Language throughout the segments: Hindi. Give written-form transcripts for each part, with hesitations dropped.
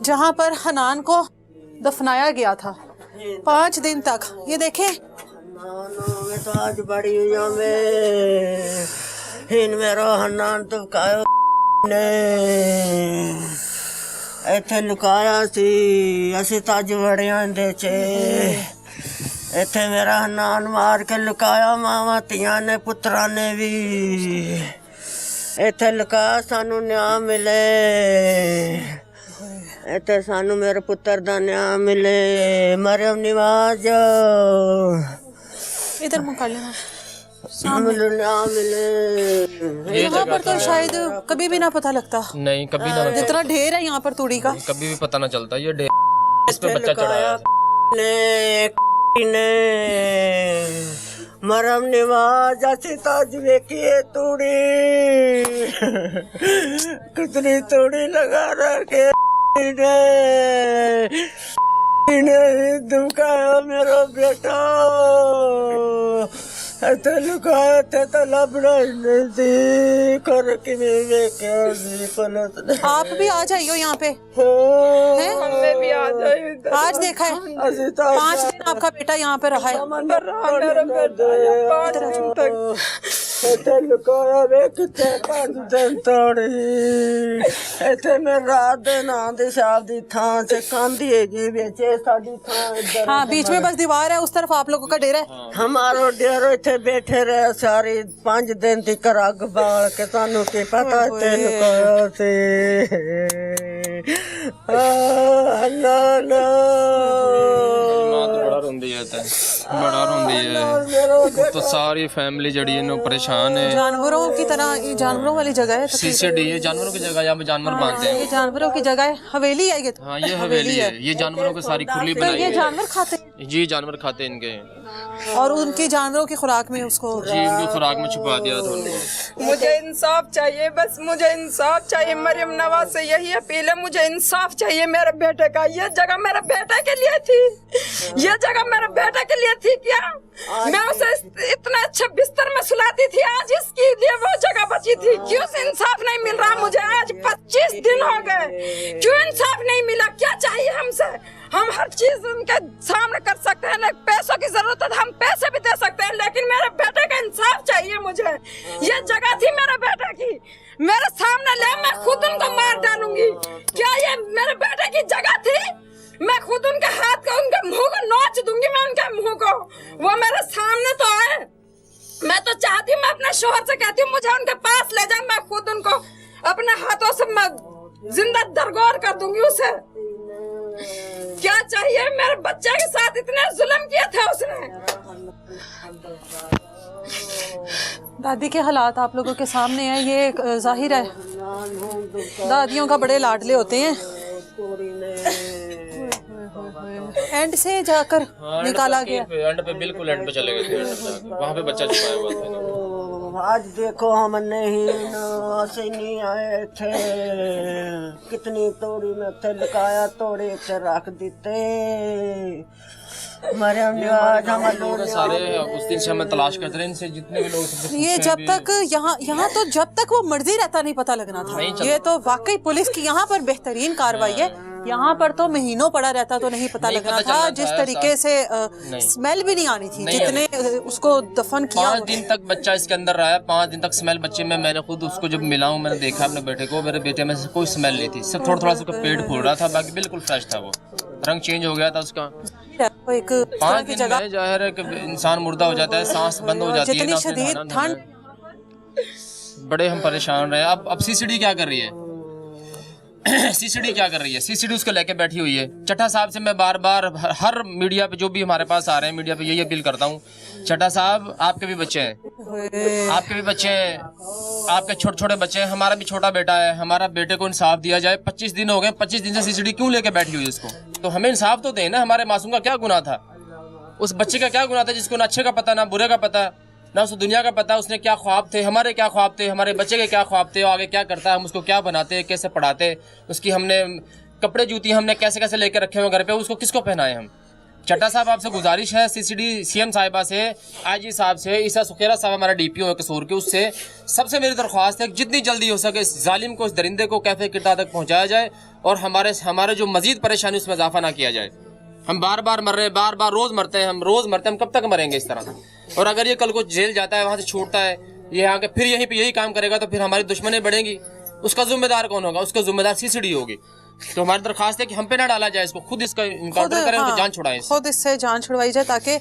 जहाँ पर हनान को दफनाया गया था 5 दिन तक। ये देखें, तो आज बड़ी में मेरा हनान तो ने इथे लुकाया सी, असी तो अज बड़िया दे इथे मेरा हनान मार के लुकाया, मावा तिया ने पुत्रा ने भी इथे लुकाया, सानू न्याय मिले, इथे सानू मेरे पुत्र दा न्याय मिले। मरियम निवाज इधर मुका लेना। यहाँ पर तो शायद कभी भी ना पता लगता। नहीं, कभी ना, जितना ढेर है यहाँ पर तूड़ी का, कभी भी पता ना चलता। ये ढेर इस पे बच्चा चढ़ाया ने मरम निवाज असी ताज वेखिए तूड़ी कितनी तूड़ी लगा रखे ने दुखाया मेरा बेटा, ऐसे लुकाया थे तो लबड़ा नहीं कर के आप भी आ जाइयो यहाँ पे। हमें भी आ जाइए। आज देखा है 5 दिन आपका बेटा यहाँ पे रहा है। लुकाया वे कितने 5 दिन तोड़ी इतने में रात दिन आंधी शादी थां से कांधी है जी बेचे साड़ी थां। हाँ, बीच में बस दीवार है, उस तरफ आप लोगों का डेरा है। हमारो डेरो इतने बैठे रहे सारी 5 दिन तक अग बाल के सानू के पता ते लुकाया थे। बड़ा रोंदी है तो सारी फैमिली जड़ी है परेशान है। जानवरों की तरह, ये जानवरों वाली जगह है। सीसीडी ये जानवरों की जगह, यहाँ पे जानवर बांधते हैं। ये जानवरों की जगह है, हवेली है ये तो। हाँ, ये हवेली है। ये जानवरों की सारी खुली बनाई ये है। जानवर खाते हैं जी, जानवर खाते हैं इनके, और उनकी जानवरों की खुराक में उसको जी उनकी खुराक में छुपा दिया था उनको। मुझे इंसाफ चाहिए, बस मुझे इंसाफ चाहिए। मरियम नवाज से यही अपील है, मुझे इंसाफ चाहिए मेरे बेटे का। ये जगह मेरे बेटे के लिए थी, ये जगह मेरे बेटे के लिए थी क्या? मैं उसे इतना अच्छा बिस्तर में सुलाती थी, आज इसके लिए वो जगह बची थी। क्यों इंसाफ नहीं मिल रहा मुझे? आज 25 दिन हो गए, क्यों इंसाफ नहीं मिला? क्या चाहिए हमसे? हम हर चीज उनके सामने कर सकते हैं, पैसों की जरूरत है हम पैसे भी दे सकते हैं, लेकिन मेरे बेटे का इंसाफ चाहिए मुझे। ये जगह थी मेरे बेटे की, मेरे सामने ले, मैं खुद उनको मार डालूंगी। क्या ये मेरे बेटे की जगह थी? मैं खुद उनके हाथ को, उनके मुंह को नोच दूंगी, मैं उनके मुंह को। वो मेरे सामने तो आए, मैं तो चाहती हूँ, मैं अपने शोहर से कहती हूँ मुझे उनके पास ले जाए, मैं खुद उनको अपने हाथों से जिंदा दरगोर कर दूंगी उसे। क्या चाहिए? मेरे बच्चे के साथ इतने जुल्म किए थे उसने। दादी के हालात आप लोगों के सामने हैं, ये जाहिर है दादियों का बड़े लाडले होते हैं। एंड से जाकर निकाला गया, एंड पे बिल्कुल एंड पे चले गए थे, वहाँ पे बच्चा छुपाया हुआ था। आज देखो हम नहीं ऐसे नहीं आए थे, कितनी तोड़ी में थे लुकाया, तोड़े थे रख देते। मरियम निवाज हम लोग सारे उस दिन से हमें तलाश करते रहे, इनसे जितने भी लोग। ये जब तक यहाँ तो जब तक वो मर्जी रहता नहीं पता लगना था। ये तो वाकई पुलिस की यहाँ पर बेहतरीन कार्रवाई है। यहाँ पर तो महीनों पड़ा रहता तो नहीं पता लगना था। जिस तरीके से स्मेल भी नहीं आनी थी, जितने उसको दफन किया। 5 दिन तक बच्चा इसके अंदर रहा है, 5 दिन तक स्मेल बच्चे में। मैंने खुद उसको जब मिला हूँ, मैंने देखा अपने बेटे को, मेरे बेटे में से कोई स्मेल नहीं थी, सिर्फ थोड़ा सा पेट फूल रहा था, बाकी बिल्कुल फ्रेश था। वो रंग चेंज हो गया था उसका। एक 5 दिन में जाहिर है कि इंसान मुर्दा हो जाता है, सांस बंद हो जाती है। जितनी शदीद ठंड, बड़े हम परेशान रहे। अब सीसीडी क्या कर रही है? सीसीडी क्या कर रही है? सीसीडी उसको लेके बैठी हुई है। चट्टा साहब से मैं बार बार हर मीडिया पे जो भी हमारे पास आ रहे हैं, मीडिया पे यही अपील करता हूँ, चट्टा साहब आपके भी बच्चे हैं, आपके भी बच्चे हैं, आपके छोटे छोटे बच्चे हैं, हमारा भी छोटा बेटा है, हमारा बेटे को इंसाफ दिया जाए। 25 दिन हो गए, 25 दिन से सीसीडी क्यों लेके बैठी हुई है इसको? तो हमें इंसाफ तो देना। हमारे मासूम का क्या गुनाह था? उस बच्चे का क्या गुनाह था जिसको ना अच्छे का पता ना बुरे का पता, ना उस दुनिया का पता? उसने क्या ख्वाब थे, हमारे क्या ख्वाब थे, हमारे बच्चे के क्या ख्वाब थे, आगे क्या करता है, हम उसको क्या बनाते, कैसे पढ़ाते, उसकी हमने कपड़े जूती हमने कैसे कैसे लेकर रखे हुए घर पे, उसको किसको पहनाए हम? चट्टा साहब आपसे गुजारिश है, सीसीडी सीएम साहिबा से, आईजी साहब से, ईसा सुखेरा साहब हमारा डीपीओ है कसूर के, उससे सबसे मेरी दरख्वास्त है कि जितनी जल्दी हो सके इस जालिम को, इस दरिंदे को कैफे किटा तक पहुंचाया जाए और हमारे जो मजीद परेशानी उसमें इजाफा ना किया जाए। हम बार बार मर रहे हैं, बार बार रोज मरते हैं, हम कब तक मरेंगे इस तरह? और अगर ये कल को जेल जाता है, वहाँ से छूटता है, ये आके फिर यहीं पे यही काम करेगा तो फिर हमारी दुश्मनी बढ़ेगी। उसका जिम्मेदार कौन होगा? उसका जिम्मेदार सीसीडी होगी। तो हमारी दरखास्त है कि हम पे ना डाला जाए इसको, खुद इसका इनकाउंटर करें, उनको जान छुड़ाएं, खुद इससे जान छुड़वाई जाए ताकि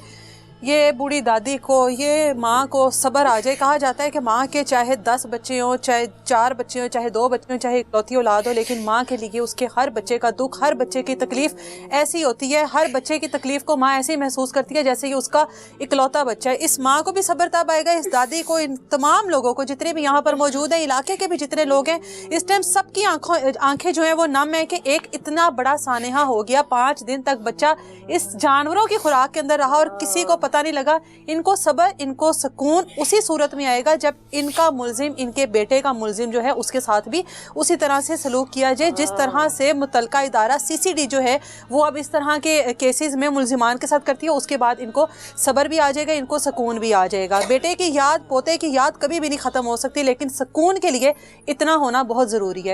ये बूढ़ी दादी को, ये माँ को सब्र आ जाए। कहा जाता है कि माँ के चाहे 10 बच्चे हों, चाहे 4 बच्चे हों, चाहे 2 बच्चे हों, चाहे इकलौती औलाद हो, लेकिन माँ के लिए उसके हर बच्चे का दुख, हर बच्चे की तकलीफ ऐसी होती है, हर बच्चे की तकलीफ को माँ ऐसे ही महसूस करती है जैसे कि उसका इकलौता बच्चा है। इस माँ को भी सब्र तब आएगा, इस दादी को, इन तमाम लोगों को, जितने भी यहाँ पर मौजूद हैं, इलाके के भी जितने लोग हैं, इस टाइम सबकी आंखें जो हैं वो नम है कि एक इतना बड़ा सानेहा हो गया। 5 दिन तक बच्चा इस जानवरों की खुराक के अंदर रहा और किसी को पता नहीं लगा। इनको सब्र, इनको सुकून उसी सूरत में आएगा जब इनका मुल्जिम, इनके बेटे का मुल्जिम जो है उसके साथ भी उसी तरह से सलूक किया जाए जिस तरह से मुतलका इदारा सीसीडी जो है वो अब इस तरह के केसेस में मुल्जिमान के साथ करती है। उसके बाद इनको सब्र भी आ जाएगा, इनको सुकून भी आ जाएगा। बेटे की याद, पोते की याद कभी भी नहीं ख़त्म हो सकती, लेकिन सुकून के लिए इतना होना बहुत ज़रूरी है।